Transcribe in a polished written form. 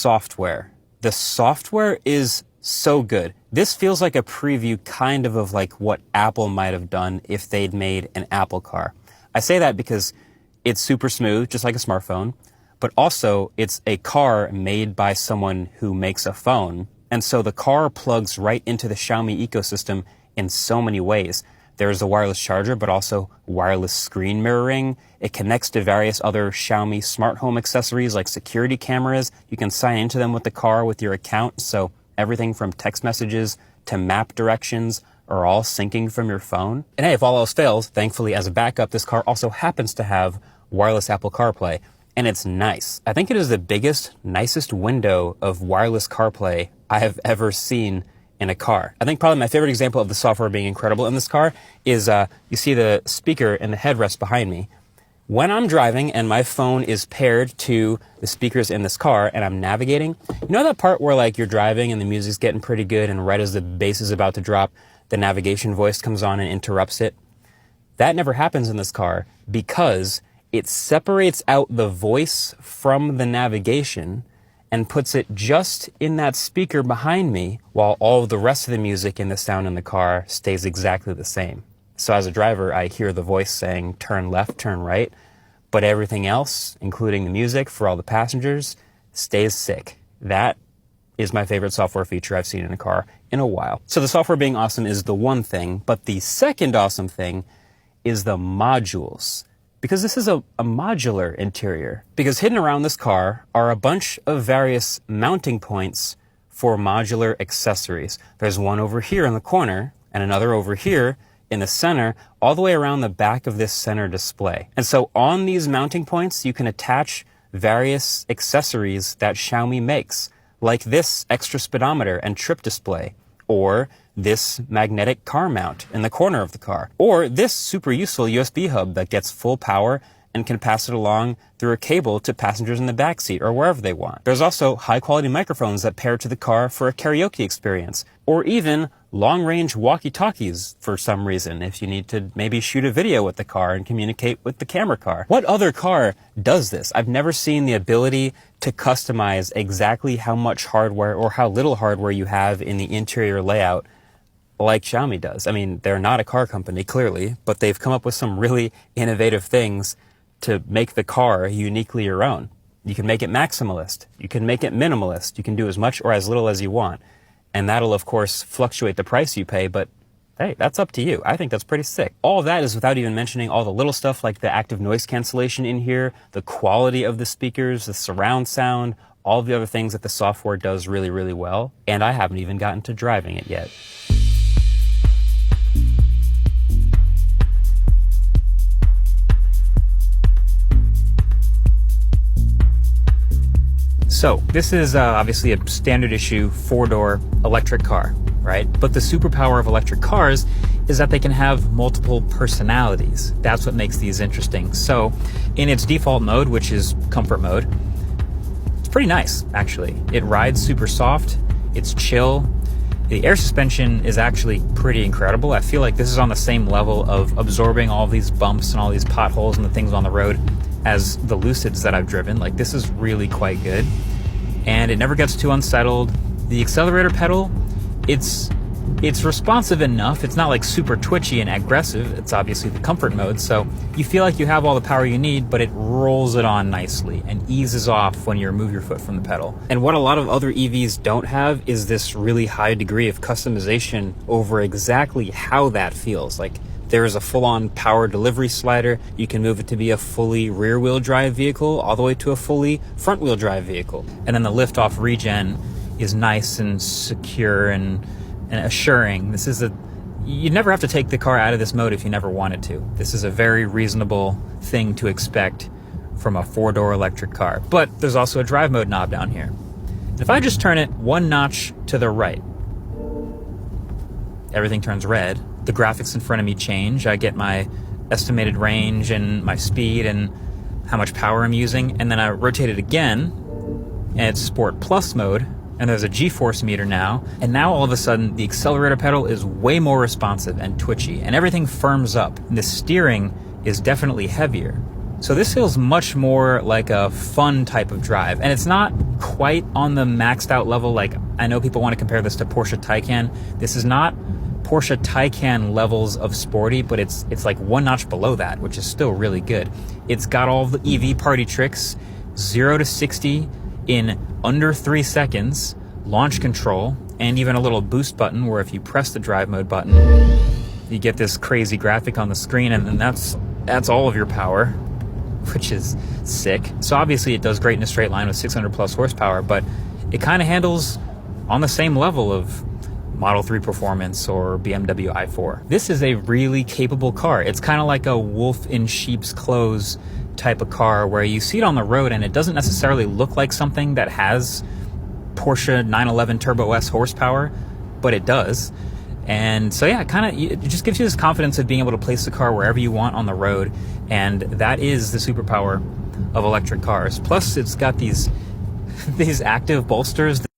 Software. The software is so good. This feels like a preview kind of like what Apple might have done if they'd made an Apple car. I say that because it's super smooth, just like a smartphone, but also it's a car made by someone who makes a phone. And so the car plugs right into the Xiaomi ecosystem in so many ways. There's a wireless charger, but also wireless screen mirroring. It connects to various other Xiaomi smart home accessories like security cameras. You can sign into them with the car with your account. So everything from text messages to map directions are all syncing from your phone. And hey, if all else fails, thankfully as a backup, this car also happens to have wireless Apple CarPlay. And it's nice. I think it is the biggest, nicest window of wireless CarPlay I have ever seen in a car. I think probably my favorite example of the software being incredible in this car is you see the speaker and the headrest behind me. When I'm driving and my phone is paired to the speakers in this car and I'm navigating, you know that part where like you're driving and the music's getting pretty good and right as the bass is about to drop, the navigation voice comes on and interrupts it? That never happens in this car because it separates out the voice from the navigation and puts it just in that speaker behind me while all of the rest of the music and the sound in the car stays exactly the same. So as a driver, I hear the voice saying, turn left, turn right, but everything else, including the music for all the passengers, stays sick. That is my favorite software feature I've seen in a car in a while. So the software being awesome is the one thing, but the second awesome thing is the modules. Because this is a modular interior. Because hidden around this car are a bunch of various mounting points for modular accessories. There's one over here in the corner and another over here in the center, all the way around the back of this center display. And so on these mounting points, you can attach various accessories that Xiaomi makes, like this extra speedometer and trip display, or this magnetic car mount in the corner of the car, or this super useful USB hub that gets full power and can pass it along through a cable to passengers in the backseat or wherever they want. There's also high-quality microphones that pair to the car for a karaoke experience, or even long-range walkie-talkies for some reason if you need to maybe shoot a video with the car and communicate with the camera car. What other car does this? I've never seen the ability to customize exactly how much hardware or how little hardware you have in the interior layout like Xiaomi does. I mean, they're not a car company, clearly, but they've come up with some really innovative things to make the car uniquely your own. You can make it maximalist. You can make it minimalist. You can do as much or as little as you want. And that'll, of course, fluctuate the price you pay, but hey, that's up to you. I think that's pretty sick. All of that is without even mentioning all the little stuff like the active noise cancellation in here, the quality of the speakers, the surround sound, all the other things that the software does really, really well. And I haven't even gotten to driving it yet. So this is obviously a standard issue 4-door electric car, right? But the superpower of electric cars is that they can have multiple personalities. That's what makes these interesting. So in its default mode, which is comfort mode, it's pretty nice, actually. It rides super soft. It's chill. The air suspension is actually pretty incredible. I feel like this is on the same level of absorbing all these bumps and all these potholes and the things on the road as the Lucids that I've driven. Like, this is really quite good. And it never gets too unsettled. The accelerator pedal, it's responsive enough. It's not like super twitchy and aggressive. It's obviously the comfort mode, so you feel like you have all the power you need, but it rolls it on nicely and eases off when you remove your foot from the pedal. And what a lot of other EVs don't have is this really high degree of customization over exactly how that feels. Like, there is a full-on power delivery slider. You can move it to be a fully rear-wheel drive vehicle all the way to a fully front-wheel drive vehicle. And then the lift-off regen is nice and secure and assuring. You never have to take the car out of this mode if you never wanted to. This is a very reasonable thing to expect from a 4-door electric car. But there's also a drive mode knob down here. If I just turn it one notch to the right, everything turns red. The graphics in front of me change. I get my estimated range and my speed and how much power I'm using. And then I rotate it again, and it's Sport Plus mode. And there's a G-force meter now. And now all of a sudden, the accelerator pedal is way more responsive and twitchy. And everything firms up. And the steering is definitely heavier. So this feels much more like a fun type of drive, and it's not quite on the maxed out level. Like, I know people want to compare this to Porsche Taycan. This is not Porsche Taycan levels of sporty, but it's like one notch below that, which is still really good. It's got all the EV party tricks, 0 to 60 in under 3 seconds, launch control, and even a little boost button where if you press the drive mode button, you get this crazy graphic on the screen, and then that's all of your power, which is sick. So obviously it does great in a straight line with 600 plus horsepower, but it kind of handles on the same level of Model 3 Performance or BMW i4. This is a really capable car. It's kind of like a wolf in sheep's clothes type of car where you see it on the road and it doesn't necessarily look like something that has Porsche 911 Turbo S horsepower, but it does. And so yeah, it just gives you this confidence of being able to place the car wherever you want on the road, and that is the superpower of electric cars. Plus, it's got these active bolsters